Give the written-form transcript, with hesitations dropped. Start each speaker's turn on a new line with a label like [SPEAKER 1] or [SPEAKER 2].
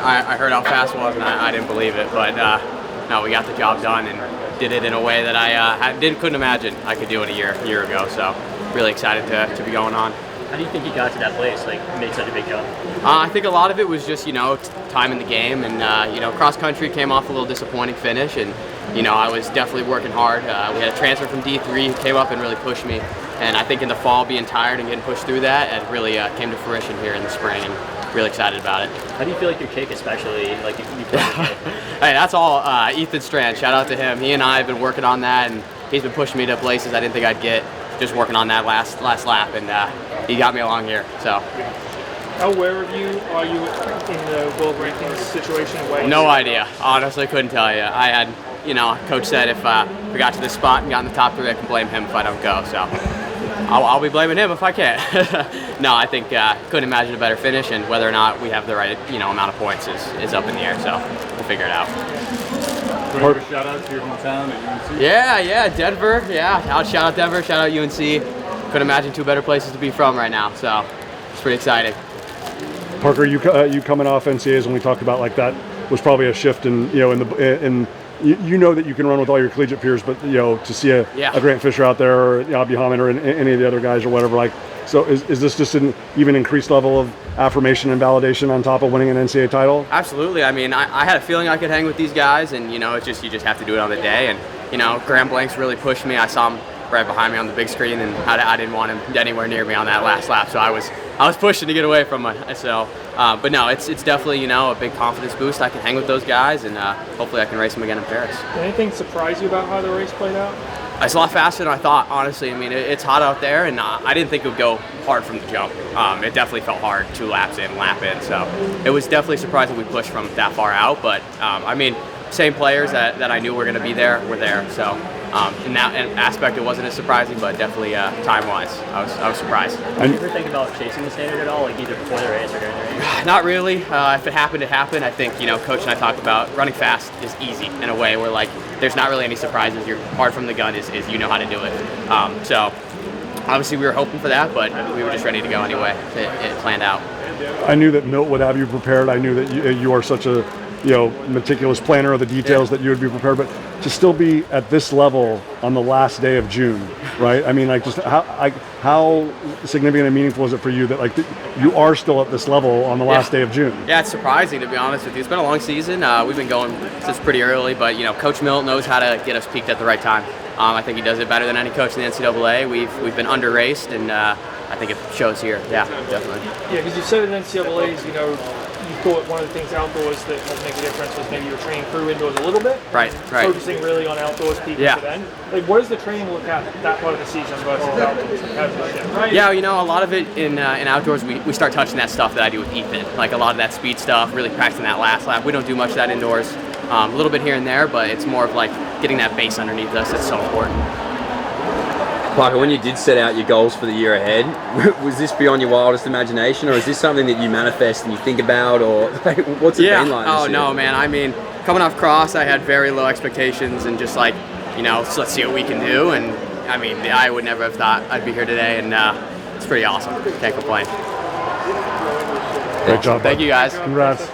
[SPEAKER 1] I heard how fast it was, and I didn't believe it. But no, we got the job done and did it in a way that I couldn't imagine I could do it a year ago. So really excited to be going on.
[SPEAKER 2] How do you think you got to that place, like made such a big jump?
[SPEAKER 1] I think a lot of it was just, time in the game, and cross country came off a little disappointing finish, and I was definitely working hard. We had a transfer from D3 who came up and really pushed me, and I think in the fall being tired and getting pushed through that, it really came to fruition here in the spring, and really excited about it.
[SPEAKER 2] How do you feel like your kick, especially like you play your kick?
[SPEAKER 1] Hey, that's all Ethan Strand. Shout out to him. He and I have been working on that, and he's been pushing me to places I didn't think I'd get. Just working on that last lap, and he got me along here. So.
[SPEAKER 3] How aware of you are you in the world rankings situation?
[SPEAKER 1] No idea. Honestly, couldn't tell you. I had, Coach said if we got to this spot and got in the top 3, I can blame him if I don't go. So I'll be blaming him if I can't. No, I think couldn't imagine a better finish, and whether or not we have the right amount of points is up in the air. So we'll figure it out.
[SPEAKER 4] Shout out to your hometown at UNC.
[SPEAKER 1] Yeah, Denver. Yeah, shout out Denver, shout out UNC. Couldn't imagine 2 better places to be from right now, so it's pretty exciting.
[SPEAKER 5] Parker, you coming off NCAAs when we talked about like that was probably a shift in you know that you can run with all your collegiate peers, but to see a Grant Fisher out there or Abdi Hamid or any of the other guys or whatever, like. So is this just an even increased level of affirmation and validation on top of winning an NCAA title?
[SPEAKER 1] Absolutely. I mean, I had a feeling I could hang with these guys, and it's just you just have to do it on the day. And Graham Blanks really pushed me. I saw him right behind me on the big screen, and I didn't want him anywhere near me on that last lap. So I was pushing to get away from him. So, but no, it's definitely a big confidence boost. I can hang with those guys, and hopefully I can race them again in Paris.
[SPEAKER 3] Did anything surprise you about how the race played out?
[SPEAKER 1] It's a lot faster than I thought, honestly. I mean, it's hot out there, and I didn't think it would go hard from the jump. It definitely felt hard 2 laps in, lap in. So it was definitely surprising we pushed from that far out. But, I mean, same players that I knew were going to be there were there. So in that aspect, it wasn't as surprising, but definitely time-wise, I was surprised.
[SPEAKER 2] Did you ever think about chasing the standard at all, like either before the race or during the race?
[SPEAKER 1] Not really. If it happened, it happened. I think, Coach and I talked about running fast is easy in a way where, like, there's not really any surprises. You're hard from the gun is you know how to do it. So obviously we were hoping for that, but we were just ready to go anyway. It planned out.
[SPEAKER 5] I knew that Milt would have you prepared. I knew that you are such a meticulous planner of the details that you would be prepared, but to still be at this level on the last day of June, right? I mean, like, just how significant and meaningful is it for you that you are still at this level on the last day of June?
[SPEAKER 1] Yeah, it's surprising, to be honest with you. It's been a long season. We've been going since pretty early, but Coach Milt knows how to get us peaked at the right time. I think he does it better than any coach in the NCAA. We've been under raced, and I think it shows here. Yeah, definitely.
[SPEAKER 3] Yeah, because you said in NCAAs, you thought one of the things outdoors that would make a difference was maybe your training crew indoors a little bit.
[SPEAKER 1] Right.
[SPEAKER 3] Focusing really on outdoors peaking for then. Like, what does the training look at that part of the season versus outdoors? Right?
[SPEAKER 1] Yeah, a lot of it in outdoors, we start touching that stuff that I do with Ethan. Like a lot of that speed stuff, really practicing that last lap. We don't do much of that indoors. A little bit here and there, but it's more of like getting that base underneath us that's so important.
[SPEAKER 6] Parker, when you did set out your goals for the year ahead, was this beyond your wildest imagination, or is this something that you manifest and you think about, or what's it been like this year?
[SPEAKER 1] No, man. I mean, coming off cross, I had very low expectations and just like, so let's see what we can do. And I mean, I would never have thought I'd be here today, and it's pretty awesome. Can't complain.
[SPEAKER 5] Great job.
[SPEAKER 1] Thank you, guys.
[SPEAKER 5] Congrats.